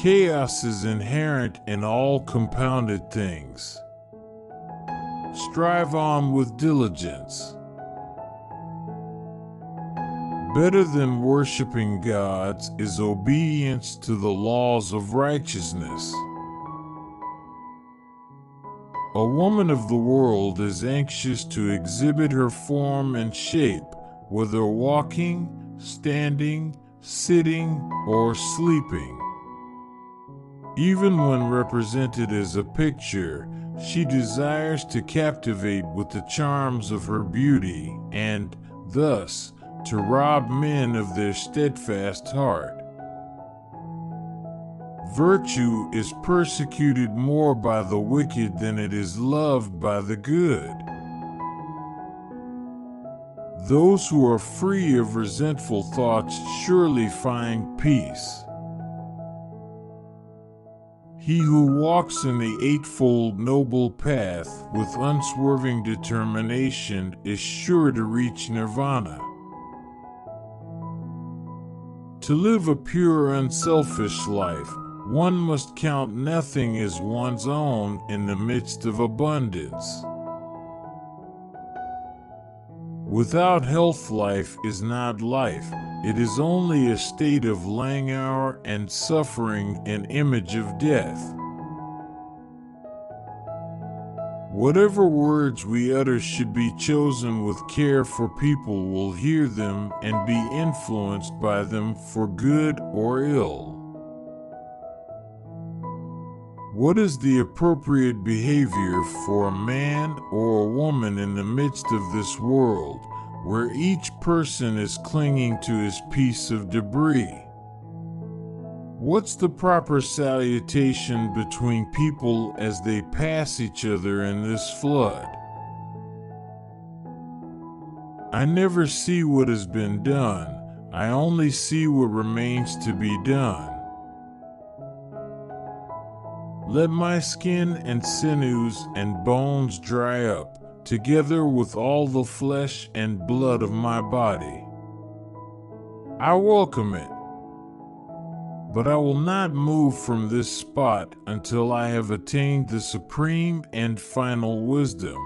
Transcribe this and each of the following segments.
Chaos is inherent in all compounded things. Strive on with diligence. Better than worshiping gods is obedience to the laws of righteousness. A woman of the world is anxious to exhibit her form and shape, whether walking, standing, sitting, or sleeping. Even when represented as a picture, she desires to captivate with the charms of her beauty and, thus, to rob men of their steadfast heart. Virtue is persecuted more by the wicked than it is loved by the good. Those who are free of resentful thoughts surely find peace. He who walks in the Eightfold Noble Path with unswerving determination is sure to reach nirvana. To live a pure, unselfish life, one must count nothing as one's own in the midst of abundance. Without health, life is not life. It is only a state of languor and suffering, an image of death. Whatever words we utter should be chosen with care, for people will hear them and be influenced by them for good or ill. What is the appropriate behavior for a man or a woman in the midst of this world, where each person is clinging to his piece of debris? What's the proper salutation between people as they pass each other in this flood? I never see what has been done, I only see what remains to be done. Let my skin and sinews and bones dry up, together with all the flesh and blood of my body. I welcome it, but I will not move from this spot until I have attained the supreme and final wisdom.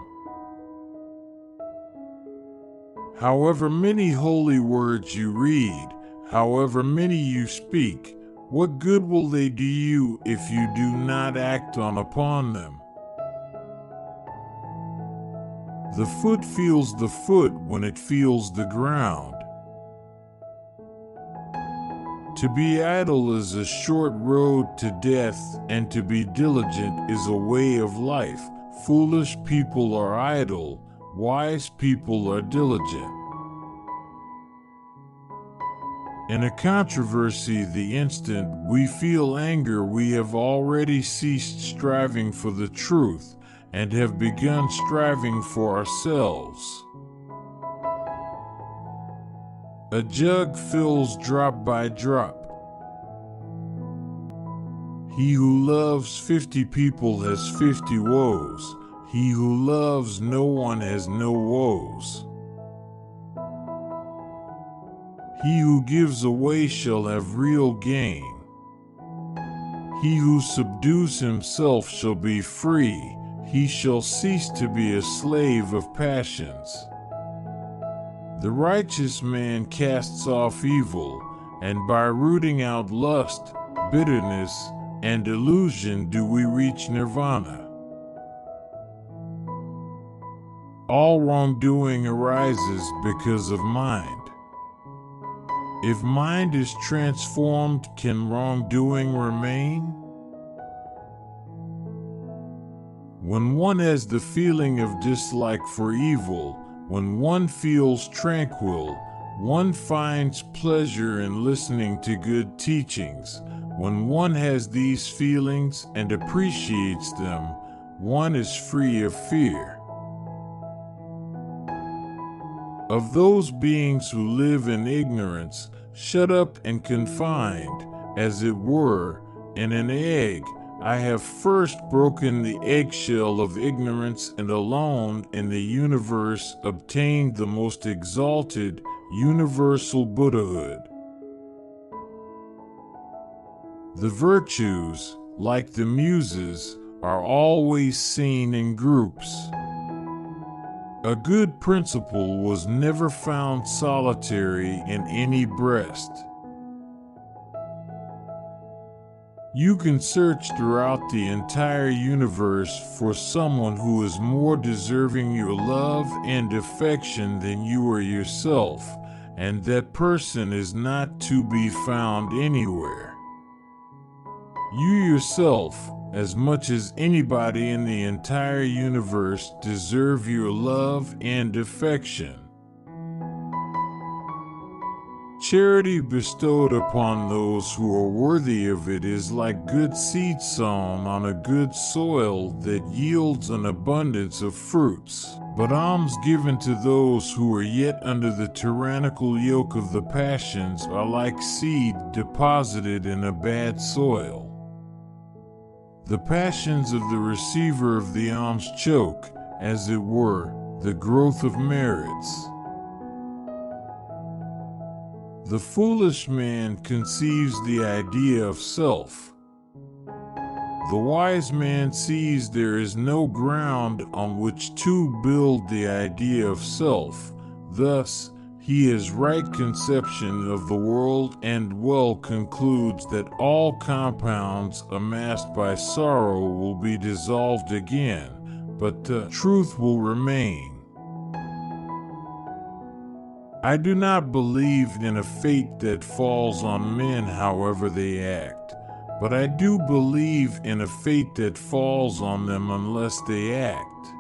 However many holy words you read, however many you speak, what good will they do you if you do not act upon them? The foot feels the foot when it feels the ground. To be idle is a short road to death, and to be diligent is a way of life. Foolish people are idle, wise people are diligent. In a controversy, the instant we feel anger, we have already ceased striving for the truth and have begun striving for ourselves. A jug fills drop by drop. He who loves 50 people has 50 woes. He who loves no one has no woes. He who gives away shall have real gain. He who subdues himself shall be free. He shall cease to be a slave of passions. The righteous man casts off evil, and by rooting out lust, bitterness, and illusion do we reach nirvana. All wrongdoing arises because of mind. If mind is transformed, can wrongdoing remain? When one has the feeling of dislike for evil, when one feels tranquil, one finds pleasure in listening to good teachings. When one has these feelings and appreciates them, one is free of fear. Of those beings who live in ignorance, shut up and confined, as it were, in an egg, I have first broken the eggshell of ignorance, and alone in the universe obtained the most exalted, universal Buddhahood. The virtues, like the muses, are always seen in groups. A good principle was never found solitary in any breast. You can search throughout the entire universe for someone who is more deserving your love and affection than you are yourself, and that person is not to be found anywhere. You yourself, as much as anybody in the entire universe, deserve your love and affection. Charity bestowed upon those who are worthy of it is like good seed sown on a good soil that yields an abundance of fruits. But alms given to those who are yet under the tyrannical yoke of the passions are like seed deposited in a bad soil. The passions of the receiver of the alms choke, as it were, the growth of merits. The foolish man conceives the idea of self. The wise man sees there is no ground on which to build the idea of self. Thus, he has right conception of the world and well concludes that all compounds amassed by sorrow will be dissolved again, but the truth will remain. I do not believe in a fate that falls on men however they act, but I do believe in a fate that falls on them unless they act.